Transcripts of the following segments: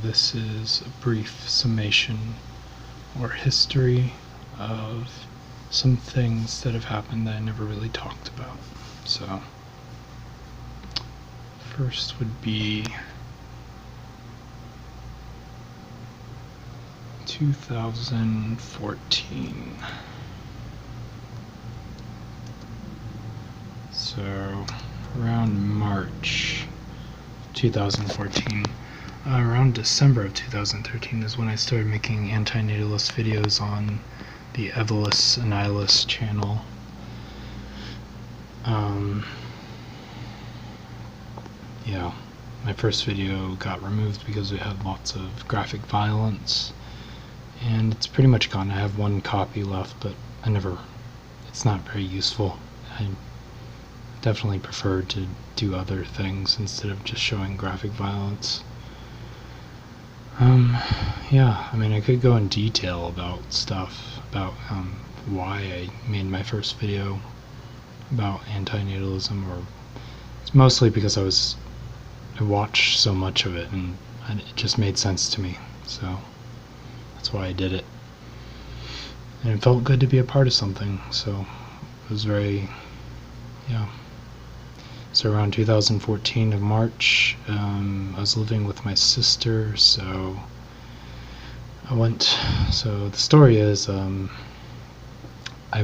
this is a brief summation or history of some things that have happened that I never really talked about. So, first would be 2014. So, around March 2014. Around December of 2013 is when I started making antinatalist videos on the Evolus Annihilus channel. Yeah, my first video got removed because it had lots of graphic violence, and it's pretty much gone. I have one copy left, but it's not very useful. I definitely prefer to do other things instead of just showing graphic violence. Yeah, I mean, I could go in detail about stuff, about why I made my first video about antinatalism, or it's mostly because I watched so much of it and it just made sense to me, so that's why I did it. And it felt good to be a part of something, so it was very, yeah. So around 2014 of March, I was living with my sister, so so the story is, I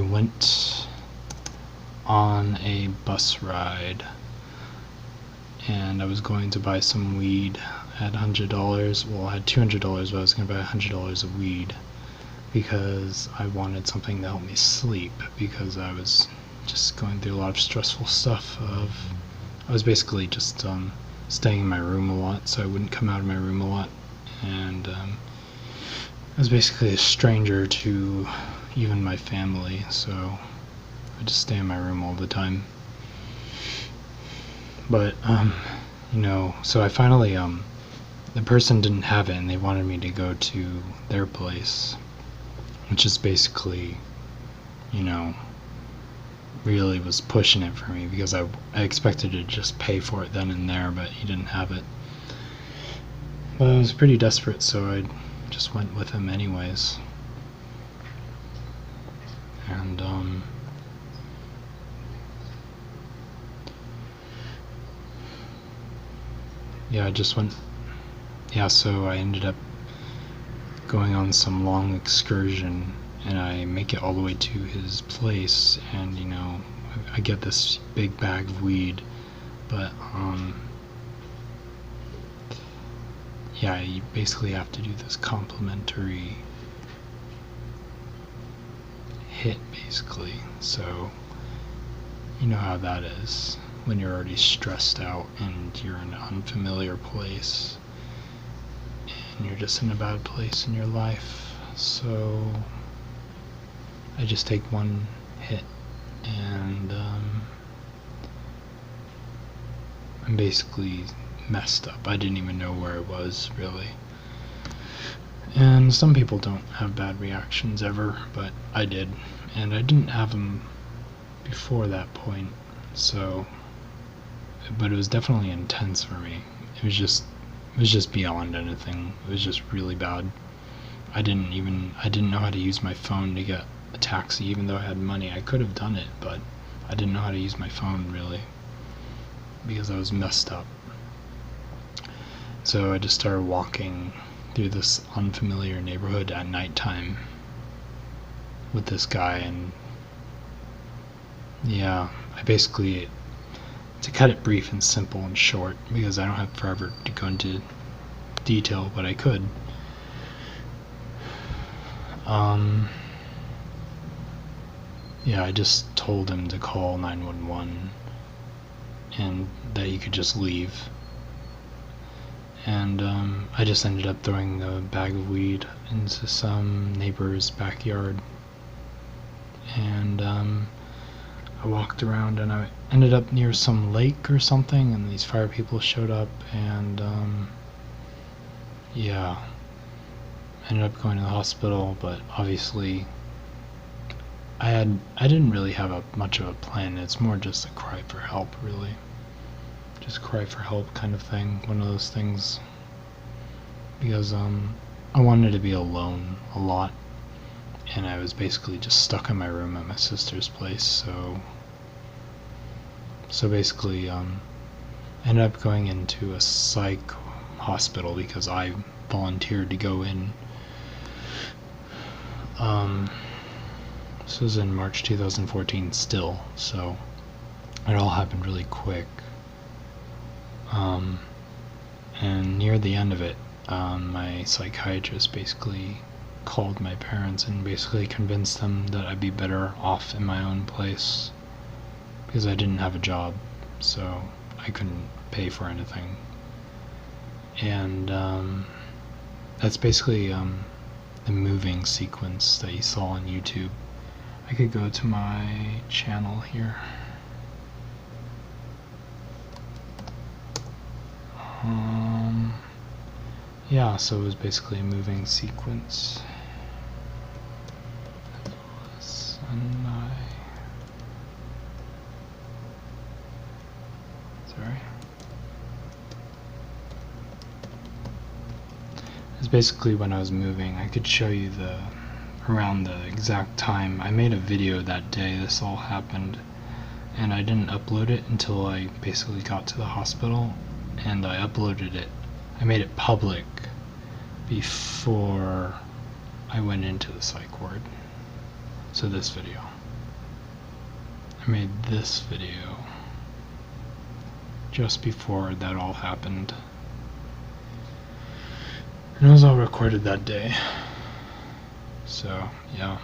went on a bus ride, and I was going to buy some weed. I had $100, well, I had $200, but I was going to buy $100 of weed, because I wanted something to help me sleep, because I was just going through a lot of stressful stuff. I was basically just staying in my room a lot, so I wouldn't come out of my room a lot, and I was basically a stranger to even my family, so I just stay in my room all the time. But so I finally, the person didn't have it, and they wanted me to go to their place, which is basically, really was pushing it for me, because I expected to just pay for it then and there, but he didn't have it. But I was pretty desperate, so I just went with him anyways. And yeah, I just went. Yeah, so I ended up going on some long excursion, and I make it all the way to his place, and I get this big bag of weed, but yeah, you basically have to do this complimentary hit, basically. So you know how that is when you're already stressed out and you're in an unfamiliar place and you're just in a bad place in your life. So I just take one hit, and I'm basically messed up. I didn't even know where it was, really. And some people don't have bad reactions ever, but I did, and I didn't have them before that point. So, but it was definitely intense for me. It was just beyond anything. It was just really bad. I didn't know how to use my phone to get a taxi, even though I had money. I could have done it, but I didn't know how to use my phone, really, because I was messed up. So I just started walking through this unfamiliar neighborhood at nighttime with this guy, and yeah, I basically, to cut it brief and simple and short, because I don't have forever to go into detail, but I could. Yeah, I just told him to call 911 and that he could just leave. And I just ended up throwing a bag of weed into some neighbor's backyard. And I walked around, and I ended up near some lake or something, and these fire people showed up, and yeah, ended up going to the hospital. But obviously I didn't really have much of a plan. It's more just a cry for help, really. Just cry for help kind of thing. One of those things. because I wanted to be alone a lot, and I was basically just stuck in my room at my sister's place. So basically, I ended up going into a psych hospital because I volunteered to go in. This was in March 2014 still, so it all happened really quick. And near the end of it, my psychiatrist basically called my parents and basically convinced them that I'd be better off in my own place because I didn't have a job, so I couldn't pay for anything. And that's basically the moving sequence that you saw on YouTube. I could go to my channel here. Yeah, so it was basically a moving sequence. Sorry. It's basically when I was moving. I could show you around the exact time. I made a video that day this all happened, and I didn't upload it until I basically got to the hospital, and I uploaded it. I made it public before I went into the psych ward. So this video. I made this video just before that all happened. And it was all recorded that day. So, yeah.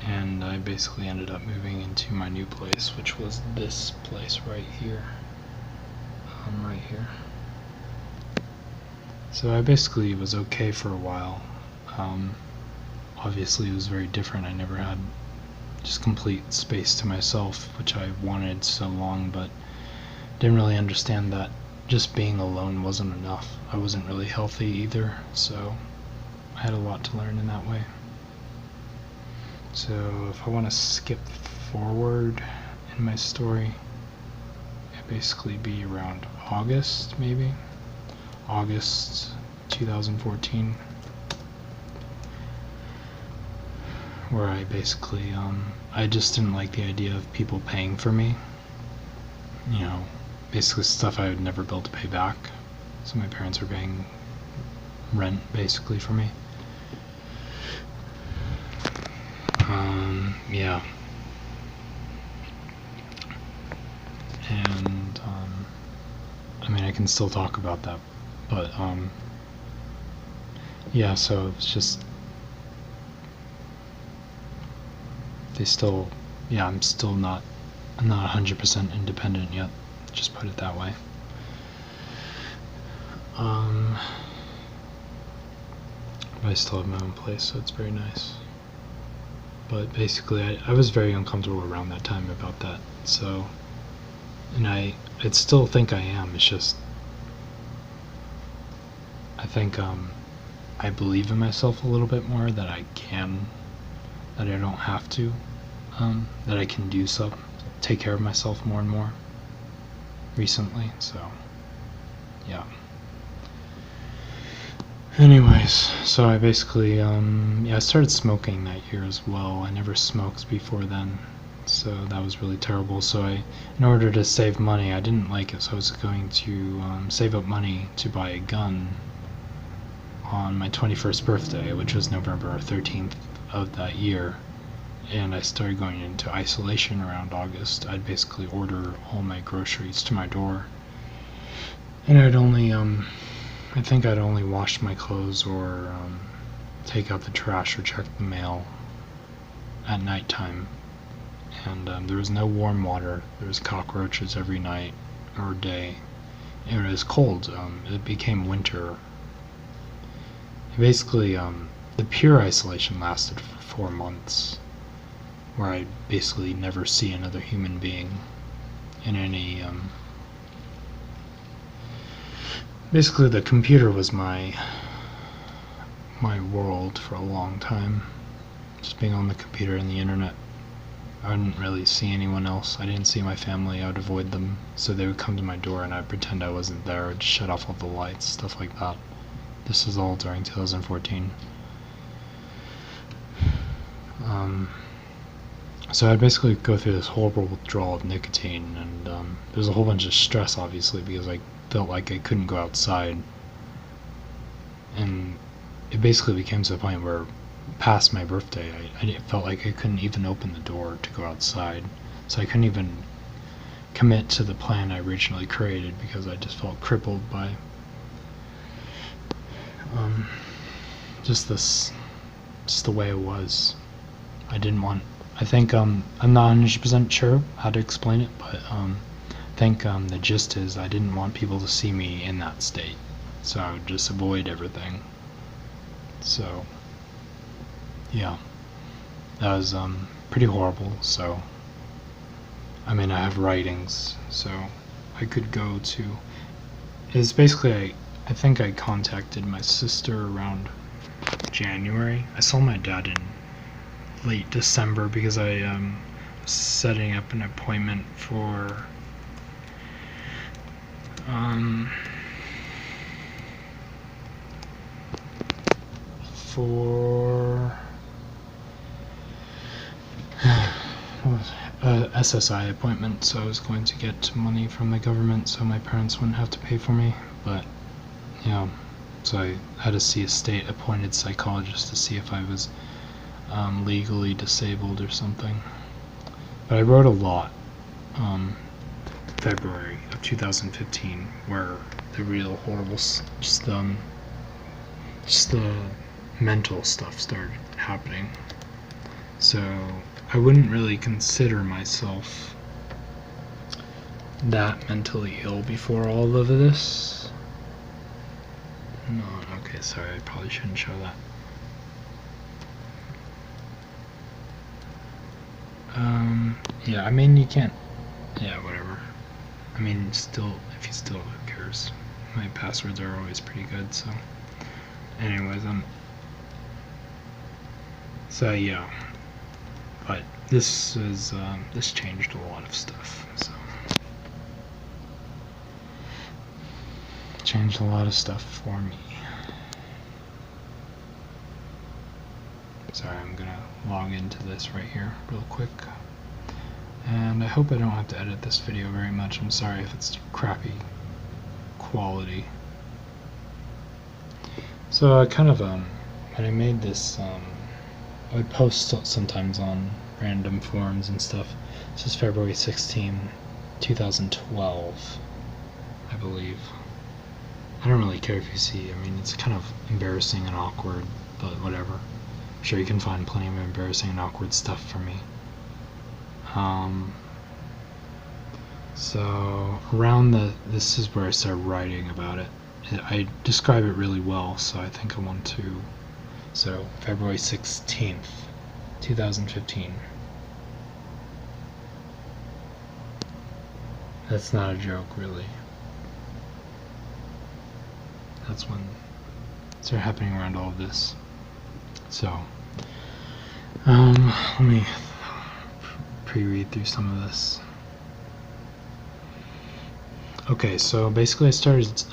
And I basically ended up moving into my new place, which was this place right here. Right here. So I basically was okay for a while. Obviously it was very different. I never had just complete space to myself, which I wanted so long, but didn't really understand that just being alone wasn't enough. I wasn't really healthy either, so I had a lot to learn in that way. So if I want to skip forward in my story, it'd basically be around August, maybe? August 2014, where I basically, I just didn't like the idea of people paying for me. You know, basically stuff I would never be able to pay back. So my parents were paying rent, basically, for me. Yeah. And, I mean, I can still talk about that, but, yeah, so it's just, I'm still not 100% independent yet, just put it that way. But I still have my own place, so it's very nice. But basically, I was very uncomfortable around that time about that, so, and I still think I am. It's just, I think, I believe in myself a little bit more, that I can, that I don't have to, that I can do so, take care of myself more and more recently, so, yeah. Anyways, so I basically, yeah, I started smoking that year as well. I never smoked before then, so that was really terrible. So in order to save money, I didn't like it, so I was going to save up money to buy a gun on my 21st birthday, which was November 13th of that year. And I started going into isolation around August. I'd basically order all my groceries to my door, and I'd only, I think I'd only wash my clothes or take out the trash or check the mail at nighttime. And there was no warm water. There was cockroaches every night or day. It was cold. It became winter. Basically, the pure isolation lasted for 4 months, where I basically never see another human being in any, basically the computer was my world for a long time, just being on the computer and the internet. I wouldn't really see anyone else. I didn't see my family. I would avoid them. So they would come to my door and I'd pretend I wasn't there. I'd shut off all the lights, stuff like that. This was all during 2014. So I'd basically go through this horrible withdrawal of nicotine, and there was a whole bunch of stress, obviously, because I felt like I couldn't go outside. And it basically became to the point where past my birthday, I felt like I couldn't even open the door to go outside. So I couldn't even commit to the plan I originally created because I just felt crippled by just the way it was. I think I'm not 100% sure how to explain it, but I think the gist is I didn't want people to see me in that state, so I would just avoid everything. So yeah, that was pretty horrible. So I mean, I have writings, so I could go to. It's basically I think I contacted my sister around January. I saw my dad in late December because I was setting up an appointment for SSI appointment, so I was going to get money from the government so my parents wouldn't have to pay for me. But yeah, so I had to see a state-appointed psychologist to see if I was legally disabled or something. But I wrote a lot February of 2015 where the real horrible just the mental stuff started happening. So I wouldn't really consider myself that mentally ill before all of this. No, okay, sorry, I probably shouldn't show that. Yeah, I mean, you can't, yeah, whatever. I mean, still, if you still, who cares? My passwords are always pretty good, so. Anyways, so yeah. But this is, this changed a lot of stuff, so. Changed a lot of stuff for me. Sorry, I'm gonna log into this right here real quick. And I hope I don't have to edit this video very much. I'm sorry if it's crappy quality. So I kind of, when I made this, I would post sometimes on random forums and stuff. This is February 16, 2012, I believe. I don't really care if you see. I mean, it's kind of embarrassing and awkward, but whatever. I'm sure you can find plenty of embarrassing and awkward stuff for me. So around this is where I started writing about it. I describe it really well, so I think I want to. So February 16th, 2015. That's not a joke, really. That's when it started happening around all of this. So, let me pre-read through some of this. Okay, so basically I started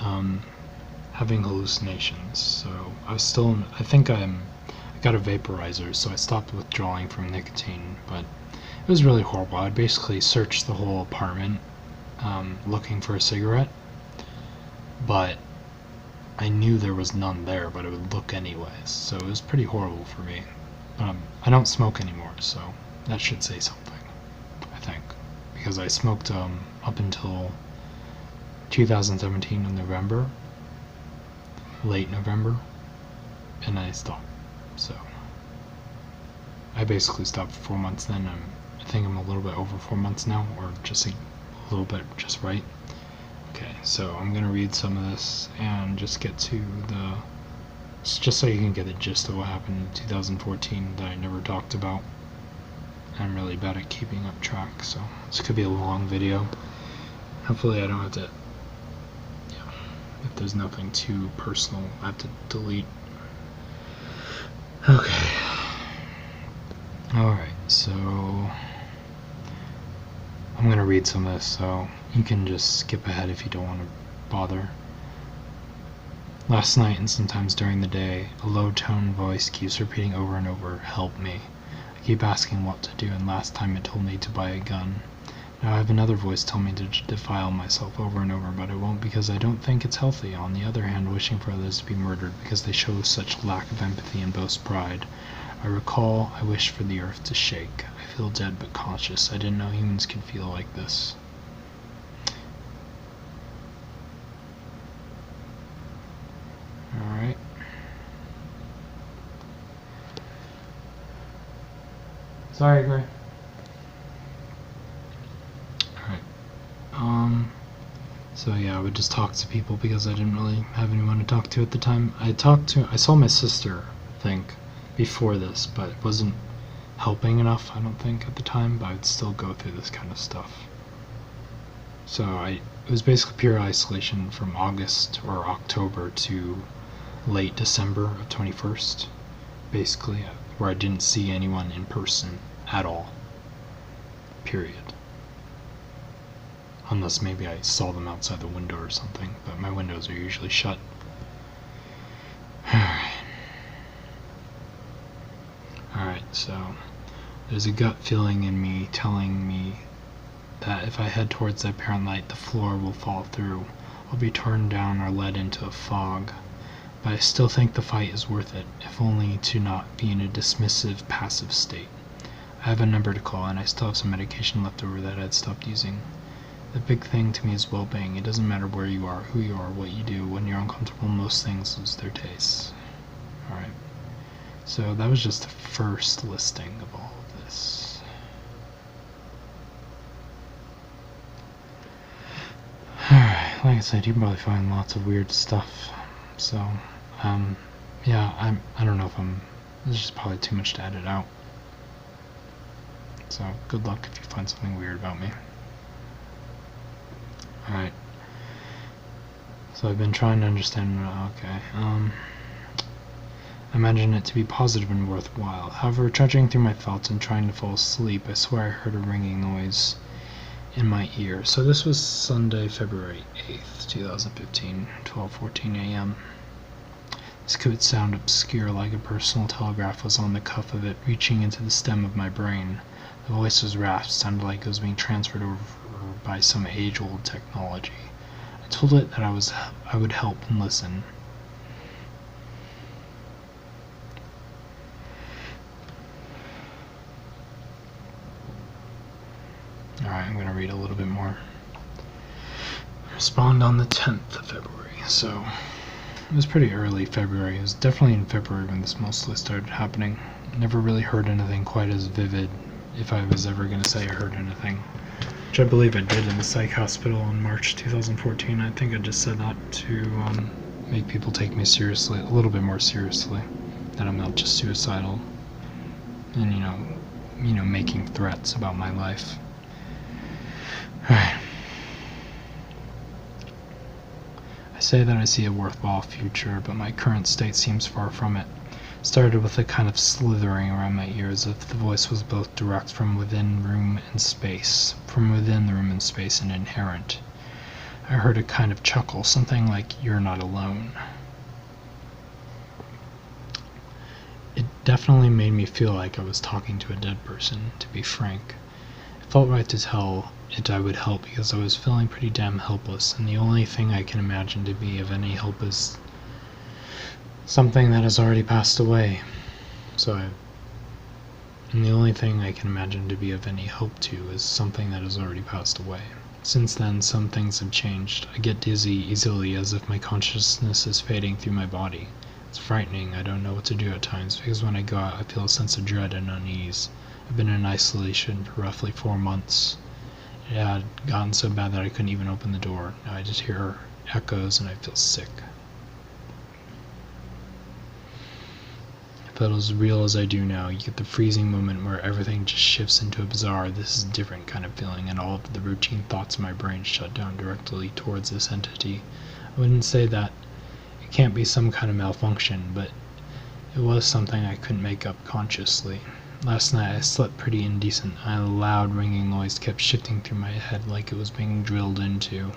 having hallucinations. So I was still, I got a vaporizer, so I stopped withdrawing from nicotine, but it was really horrible. I'd basically search the whole apartment looking for a cigarette, but I knew there was none there, but it would look anyways, so it was pretty horrible for me. I don't smoke anymore, so that should say something, I think, because I smoked up until 2017 in November, late November, and I stopped. So I basically stopped for 4 months then. I think I'm a little bit over 4 months now, or just a little bit just right. Okay, so I'm gonna read some of this and just get to just so you can get the gist of what happened in 2014 that I never talked about. I'm really bad at keeping up track, so this could be a long video. Hopefully I don't have to, yeah, if there's nothing too personal, I have to delete. Okay. Alright, so I'm going to read some of this, so you can just skip ahead if you don't want to bother. Last night and sometimes during the day, a low-toned voice keeps repeating over and over, "Help me." I keep asking what to do, and last time it told me to buy a gun. Now I have another voice tell me to defile myself over and over, but I won't because I don't think it's healthy. On the other hand, wishing for others to be murdered because they show such lack of empathy and boast pride. I recall I wish for the earth to shake. I feel dead but conscious. I didn't know humans could feel like this. Alright. Sorry, Gray. So yeah, I would just talk to people because I didn't really have anyone to talk to at the time. I saw my sister, I think, before this, but it wasn't helping enough, I don't think, at the time, but I'd still go through this kind of stuff. So it was basically pure isolation from August or October to late December of 21st, basically, where I didn't see anyone in person at all. Period. Unless maybe I saw them outside the window or something, but my windows are usually shut. Alright, so there's a gut feeling in me telling me that if I head towards the apparent light, the floor will fall through. I'll be torn down or led into a fog. But I still think the fight is worth it, if only to not be in a dismissive, passive state. I have a number to call, and I still have some medication left over that I'd stopped using. The big thing to me is well-being. It doesn't matter where you are, who you are, what you do. When you're uncomfortable, most things lose their taste. Alright. So that was just the first listing of all of this. Alright, like I said, you can probably find lots of weird stuff. So, yeah, I don't know if this is probably too much to edit out. So, good luck if you find something weird about me. Alright. So I've been trying to understand, okay, I imagine it to be positive and worthwhile. However, trudging through my thoughts and trying to fall asleep, I swear I heard a ringing noise in my ear. So this was Sunday, February 8th, 2015, 12:14 a.m. This could sound obscure, like a personal telegraph was on the cuff of it, reaching into the stem of my brain. The voice was rasped, sounded like it was being transferred over by some age-old technology. I told it that I would help and listen. Alright, I'm going to read a little bit more. Respond on the 10th of February. So, it was pretty early February. It was definitely in February when this mostly started happening. Never really heard anything quite as vivid, if I was ever going to say I heard anything. Which I believe I did in the psych hospital in March 2014. I think I just said that to make people take me seriously, a little bit more seriously. That I'm not just suicidal and, you know, making threats about my life. Alright. I say that I see a worthwhile future, but my current state seems far from it. Started with a kind of slithering around my ears, as if the voice was both direct from within the room and space and inherent. I heard a kind of chuckle, something like, "You're not alone." It definitely made me feel like I was talking to a dead person, to be frank. It felt right to tell it I would help because I was feeling pretty damn helpless, and the only thing I can imagine to be of any help is something that has already passed away. And the only thing I can imagine to be of any hope to is something that has already passed away. Since then, some things have changed. I get dizzy easily, as if my consciousness is fading through my body. It's frightening. I don't know what to do at times, because when I go out, I feel a sense of dread and unease. I've been in isolation for roughly 4 months. It had gotten so bad that I couldn't even open the door. Now I just hear echoes and I feel sick. If it was as real as I do now, you get the freezing moment where everything just shifts into a bizarre, this is a different kind of feeling, and all of the routine thoughts in my brain shut down directly towards this entity. I wouldn't say that it can't be some kind of malfunction, but it was something I couldn't make up consciously. Last night I slept pretty indecent. A loud ringing noise kept shifting through my head like it was being drilled into.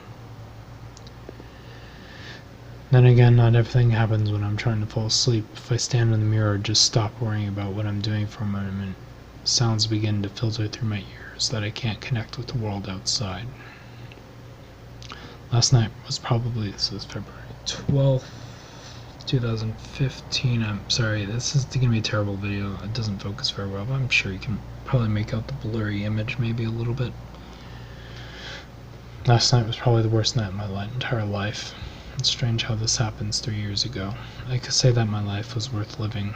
Then again, not everything happens when I'm trying to fall asleep. If I stand in the mirror and just stop worrying about what I'm doing for a moment, sounds begin to filter through my ears that I can't connect with the world outside. Last night was probably, this was February 12th, 2015. I'm sorry, this is going to be a terrible video. It doesn't focus very well, but I'm sure you can probably make out the blurry image maybe a little bit. Last night was probably the worst night of my entire life. It's strange how this happens 3 years ago. I could say that my life was worth living.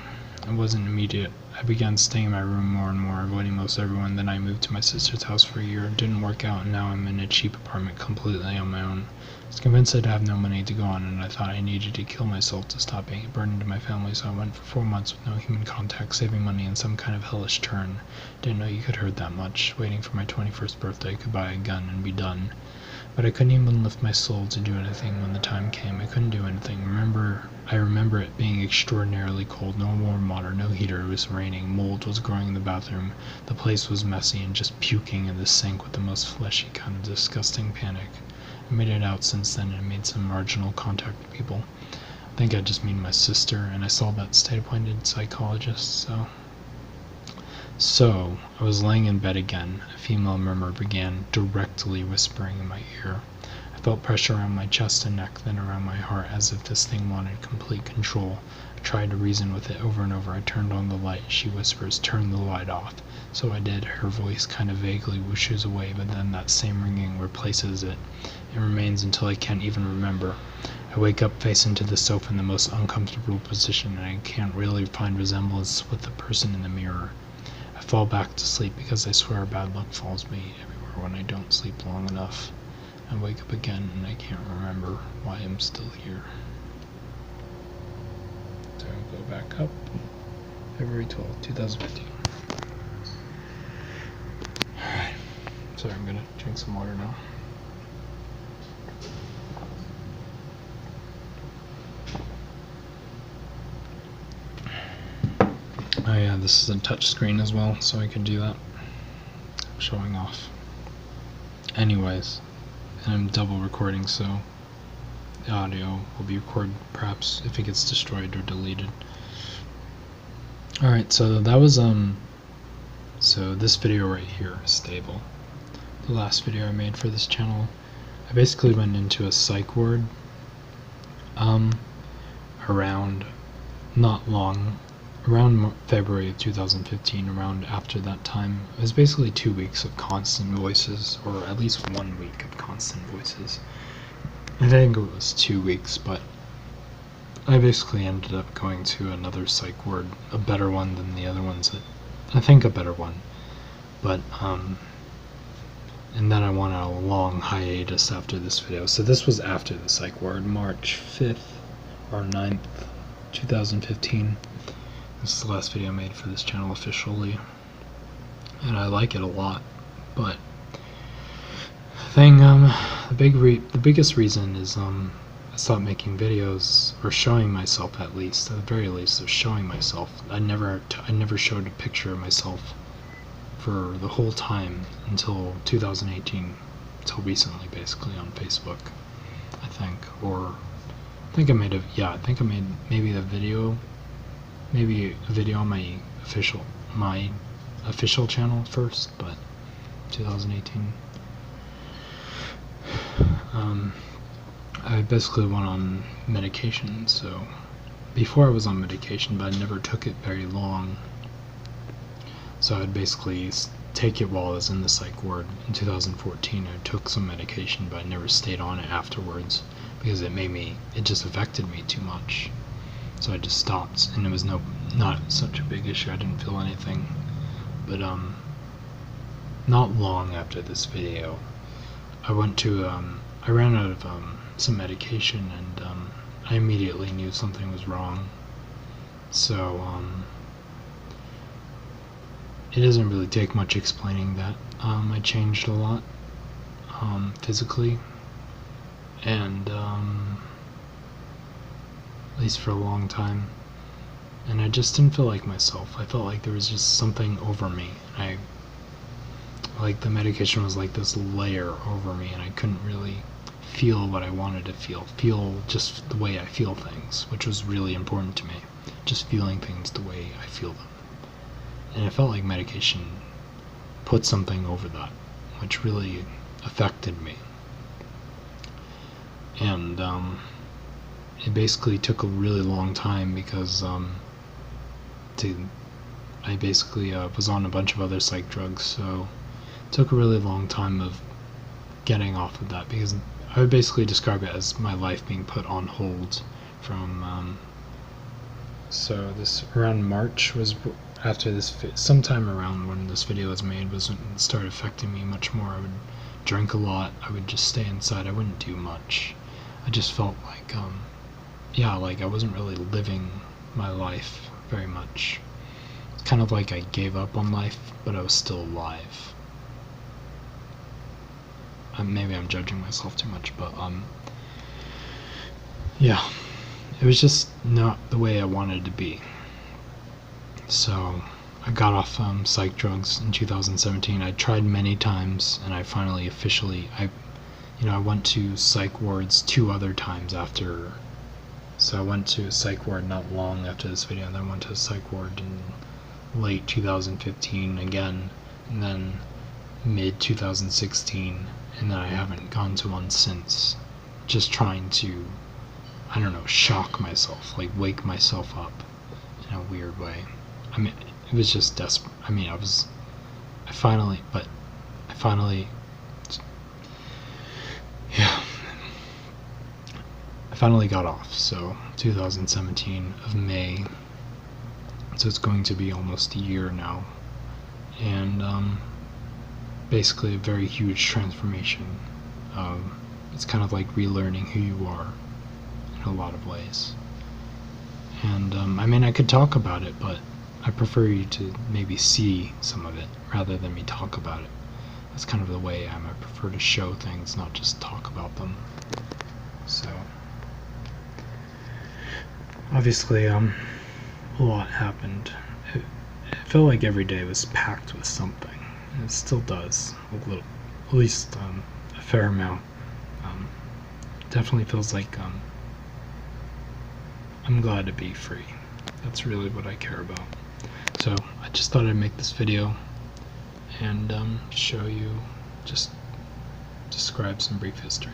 It wasn't immediate. I began staying in my room more and more, avoiding most everyone. Then I moved to my sister's house for a year. It didn't work out, and now I'm in a cheap apartment completely on my own. I was convinced I'd have no money to go on, and I thought I needed to kill myself to stop being a burden to my family, so I went for 4 months with no human contact, saving money in some kind of hellish turn. Didn't know you could hurt that much. Waiting for my 21st birthday, I could buy a gun and be done. But I couldn't even lift my soul to do anything when the time came. I couldn't do anything. I remember it being extraordinarily cold. No warm water, no heater. It was raining. Mold was growing in the bathroom. The place was messy and just puking in the sink with the most fleshy kind of disgusting panic. I made it out since then and made some marginal contact with people. I think I just mean my sister, and I saw that state-appointed psychologist, So, I was laying in bed again. A female murmur began directly whispering in my ear. I felt pressure around my chest and neck, then around my heart, as if this thing wanted complete control. I tried to reason with it over and over. I turned on the light. She whispers, "Turn the light off." So I did. Her voice kind of vaguely whooshes away, but then that same ringing replaces it. It remains until I can't even remember. I wake up, face into the sofa in the most uncomfortable position, and I can't really find resemblance with the person in the mirror. I fall back to sleep because I swear bad luck follows me everywhere when I don't sleep long enough. I wake up again and I can't remember why I'm still here. So I'll go back up. February 12th, 2015. Alright. Sorry, I'm gonna drink some water now. Oh yeah, this is a touch screen as well, so I can do that. Showing off. Anyways, and I'm double recording, so the audio will be recorded perhaps if it gets destroyed or deleted. Alright, so that was so this video right here is stable. The last video I made for this channel, I basically went into a psych ward around around February of 2015, around after that time. It was basically 2 weeks of constant voices, or at least 1 week of constant voices. I think it was 2 weeks, but I basically ended up going to another psych ward, a better one than the other ones. I think a better one, but and then I went on a long hiatus after this video. So this was after the psych ward, March 5th or 9th, 2015. This is the last video I made for this channel officially, and I like it a lot. But the biggest reason is I stopped making videos, or showing myself at least, at the very least, of showing myself. I never showed a picture of myself for the whole time until 2018, until recently, basically on Facebook, I think, or I think I made maybe a video on my official channel first, but 2018. I basically went on medication, so before I was on medication, but I never took it very long. So I'd basically take it while I was in the psych ward. In 2014, I took some medication, but I never stayed on it afterwards because it just affected me too much. So I just stopped, and it was not such a big issue. I didn't feel anything. But not long after this video, I ran out of some medication, and I immediately knew something was wrong. So it doesn't really take much explaining that I changed a lot physically, and at least for a long time. and I just didn't feel like myself. I felt like there was just something over me. Like the medication was like this layer over me, and I couldn't really feel what I wanted to feel just the way I feel things, which was really important to me, just feeling things the way I feel them. And it felt like medication put something over that, which really affected me. And it basically took a really long time because I basically was on a bunch of other psych drugs, so it took a really long time of getting off of that, because I would basically describe it as my life being put on hold from so this around March was after this sometime around when this video was made was when it started affecting me much more. I would drink a lot, I would just stay inside, I wouldn't do much. I just felt like yeah, like I wasn't really living my life very much. It's kind of like I gave up on life, but I was still alive. Maybe I'm judging myself too much, but yeah, it was just not the way I wanted to be. So I got off psych drugs in 2017. I tried many times, and I finally officially I went to psych wards 2 other times after. So I went to a psych ward not long after this video, and then went to a psych ward in late 2015 again, and then mid 2016, and then I haven't gone to one since. Just trying to, I don't know, shock myself, like wake myself up in a weird way. I mean, it was just desperate. I mean, I finally, yeah, I finally got off. So 2017 of May, so it's going to be almost a year now, and basically a very huge transformation. It's kind of like relearning who you are in a lot of ways. And I mean, I could talk about it, but I prefer you to maybe see some of it rather than me talk about it. That's kind of the way I am. I prefer to show things, not just talk about them. So obviously a lot happened. It felt like every day was packed with something. It still does a little, at least a fair amount. Definitely feels like I'm glad to be free. That's really what I care about. So I just thought I'd make this video and show you, just describe some brief history.